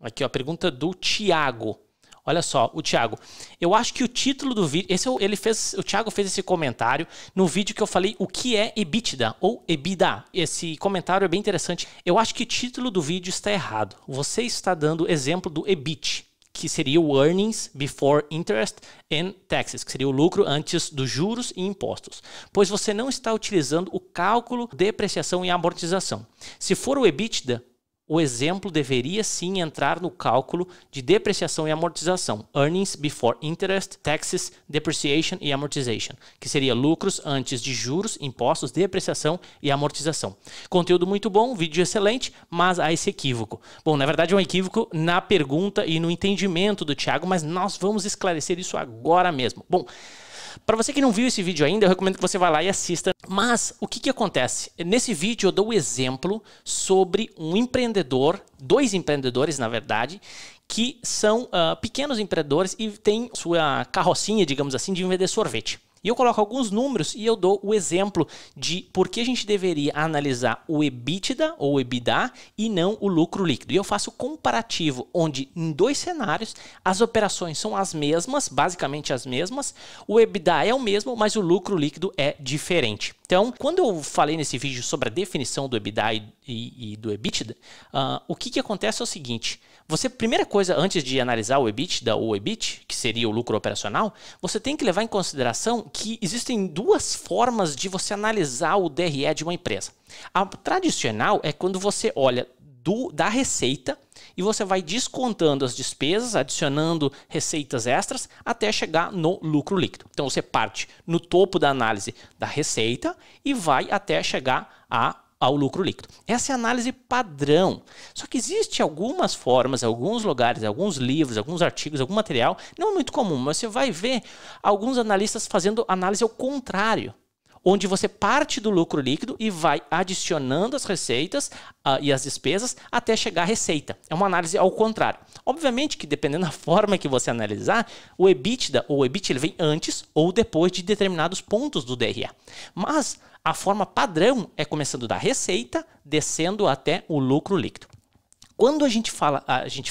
Aqui, ó, a pergunta do Thiago. Olha só, o Thiago, eu acho que o título do vídeo, o Thiago fez esse comentário no vídeo que eu falei o que é EBITDA ou EBITDA. Esse comentário é bem interessante. Eu acho que o título do vídeo está errado. Você está dando exemplo do EBIT, que seria o Earnings Before Interest and Taxes, que seria o lucro antes dos juros e impostos, pois você não está utilizando o cálculo de depreciação e amortização. Se for o EBITDA, o exemplo deveria sim entrar no cálculo de depreciação e amortização, Earnings Before Interest, Taxes, Depreciation e Amortization, que seria lucros antes de juros, impostos, depreciação e amortização. Conteúdo muito bom, vídeo excelente, mas há esse equívoco. Bom, na verdade é um equívoco na pergunta e no entendimento do Thiago, mas nós vamos esclarecer isso agora mesmo. Bom, para você que não viu esse vídeo ainda, eu recomendo que você vá lá e assista. Mas o que acontece? Nesse vídeo eu dou o exemplo sobre um empreendedor, dois empreendedores na verdade, que são pequenos empreendedores e têm sua carrocinha, digamos assim, de vender sorvete. E eu coloco alguns números e eu dou o exemplo de por que a gente deveria analisar o EBITDA ou EBITDA e não o lucro líquido. E eu faço comparativo, onde em dois cenários as operações são as mesmas, basicamente as mesmas. O EBITDA é o mesmo, mas o lucro líquido é diferente. Então, quando eu falei nesse vídeo sobre a definição do EBITDA e do EBITDA, o que acontece é o seguinte. Primeira coisa, antes de analisar o EBITDA ou o EBIT, que seria o lucro operacional, você tem que levar em consideração que existem duas formas de você analisar o DRE de uma empresa. A tradicional é quando você olha da receita e você vai descontando as despesas, adicionando receitas extras até chegar no lucro líquido. Então você parte no topo da análise da receita e vai até chegar ao lucro líquido. Essa é a análise padrão. Só que existe algumas formas, alguns lugares, alguns livros, alguns artigos, algum material, não é muito comum, mas você vai ver alguns analistas fazendo análise ao contrário, onde você parte do lucro líquido e vai adicionando as receitas e as despesas até chegar à receita. É uma análise ao contrário. Obviamente que dependendo da forma que você analisar, o EBITDA ou o EBIT ele vem antes ou depois de determinados pontos do DRE. Mas a forma padrão é começando da receita, descendo até o lucro líquido. Quando a gente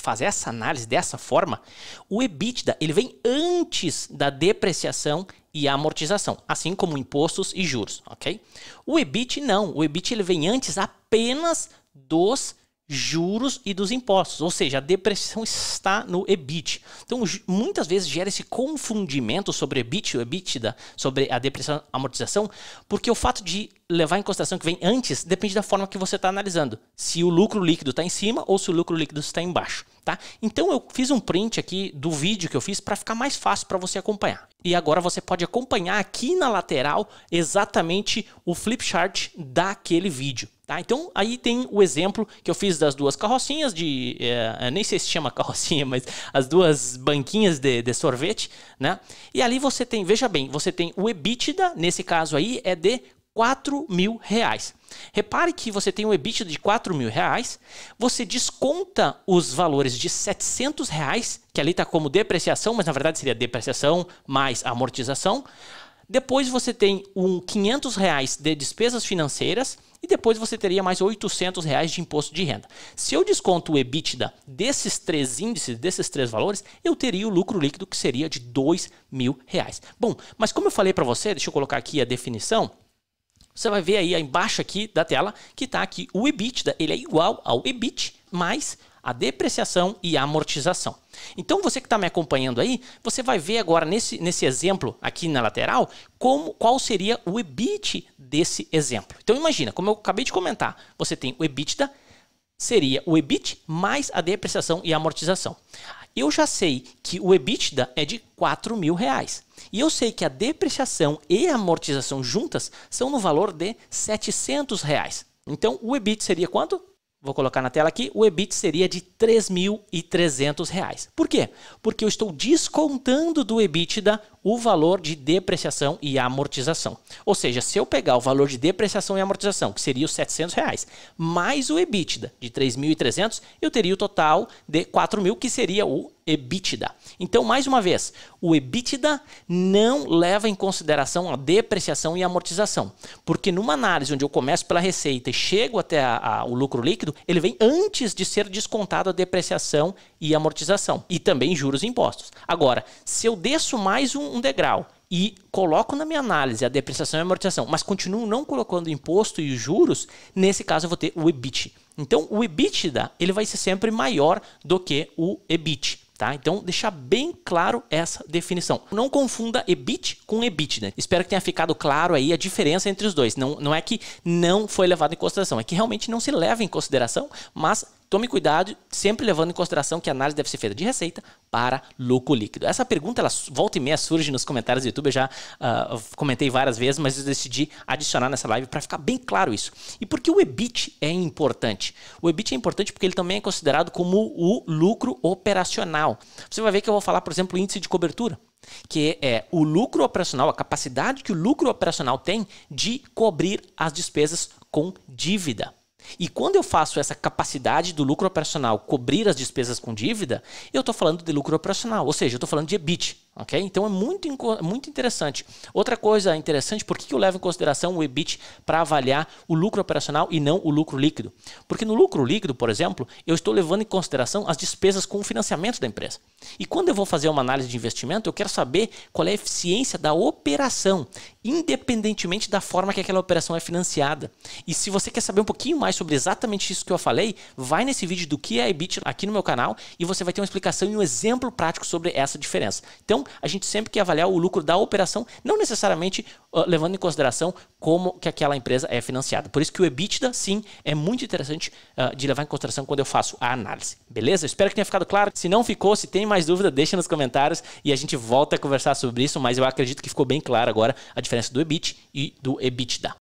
faz essa análise dessa forma, o EBITDA ele vem antes da depreciação e amortização, assim como impostos e juros, ok? O EBIT não, o EBIT ele vem antes apenas dos juros e dos impostos, ou seja, a depreciação está no EBIT. Então, muitas vezes gera esse confundimento sobre EBIT, o EBITDA, sobre a depreciação e amortização, porque o fato de levar em consideração que vem antes depende da forma que você está analisando. Se o lucro líquido está em cima ou se o lucro líquido está embaixo, tá? Então, eu fiz um print aqui do vídeo que eu fiz para ficar mais fácil para você acompanhar. E agora você pode acompanhar aqui na lateral exatamente o flip chart daquele vídeo. Tá? Então, aí tem o exemplo que eu fiz das duas carrocinhas nem sei se chama carrocinha, mas as duas banquinhas de sorvete, né? E ali você tem, veja bem, você tem o EBITDA, nesse caso aí, é de R$4.000. Repare que você tem um EBITDA de R$4.000, você desconta os valores de R$700, que ali está como depreciação, mas na verdade seria depreciação mais amortização. Depois você tem R$500 de despesas financeiras e depois você teria mais R$800 de imposto de renda. Se eu desconto o EBITDA desses três índices, desses três valores, eu teria o lucro líquido que seria de R$2.000. Bom, mas como eu falei para você, deixa eu colocar aqui a definição. Você vai ver aí embaixo aqui da tela que está aqui o EBITDA, ele é igual ao EBIT mais a depreciação e a amortização. Então você que está me acompanhando aí, você vai ver agora nesse exemplo aqui na lateral qual seria o EBIT desse exemplo. Então imagina, como eu acabei de comentar, você tem o EBITDA, seria o EBIT mais a depreciação e a amortização. Eu já sei que o EBITDA é de R$4.000 e eu sei que a depreciação e a amortização juntas são no valor de R$700. Então o EBIT seria quanto? Vou colocar na tela aqui, o EBIT seria de R$3.300. Por quê? Porque eu estou descontando do EBITDA o valor de depreciação e amortização. Ou seja, se eu pegar o valor de depreciação e amortização, que seria os R$700, mais o EBITDA de 3.300, eu teria o total de 4.000, que seria o EBITDA. Então, mais uma vez, o EBITDA não leva em consideração a depreciação e amortização, porque numa análise onde eu começo pela receita e chego até o lucro líquido, ele vem antes de ser descontado a depreciação e amortização, e também juros e impostos. Agora, se eu desço mais um degrau e coloco na minha análise a depreciação e amortização, mas continuo não colocando imposto e juros, nesse caso eu vou ter o EBIT. Então, o EBITDA ele vai ser sempre maior do que o EBIT. Tá? Então, deixar bem claro essa definição. Não confunda EBIT com EBITDA. Espero que tenha ficado claro aí a diferença entre os dois. Não é que não foi levado em consideração, é que realmente não se leva em consideração, mas tome cuidado, sempre levando em consideração que a análise deve ser feita de receita para lucro líquido. Essa pergunta, ela volta e meia surge nos comentários do YouTube, eu já comentei várias vezes, mas eu decidi adicionar nessa live para ficar bem claro isso. E por que o EBIT é importante? O EBIT é importante porque ele também é considerado como o lucro operacional. Você vai ver que eu vou falar, por exemplo, o índice de cobertura, que é o lucro operacional, a capacidade que o lucro operacional tem de cobrir as despesas com dívida. E quando eu faço essa capacidade do lucro operacional cobrir as despesas com dívida, eu estou falando de lucro operacional, ou seja, eu estou falando de EBIT. Okay? Então é muito interessante. Outra coisa interessante, por que eu levo em consideração o EBIT para avaliar o lucro operacional e não o lucro líquido? Porque no lucro líquido, por exemplo, eu estou levando em consideração as despesas com o financiamento da empresa. E quando eu vou fazer uma análise de investimento, eu quero saber qual é a eficiência da operação, independentemente da forma que aquela operação é financiada. E se você quer saber um pouquinho mais sobre exatamente isso que eu falei, vai nesse vídeo do que é EBIT aqui no meu canal e você vai ter uma explicação e um exemplo prático sobre essa diferença. Então, a gente sempre quer avaliar o lucro da operação, não necessariamente levando em consideração como que aquela empresa é financiada. Por isso que o EBITDA, sim, é muito interessante de levar em consideração quando eu faço a análise. Beleza? Espero que tenha ficado claro. Se não ficou, se tem mais dúvida, deixa nos comentários e a gente volta a conversar sobre isso, mas eu acredito que ficou bem claro agora a diferença do EBIT e do EBITDA.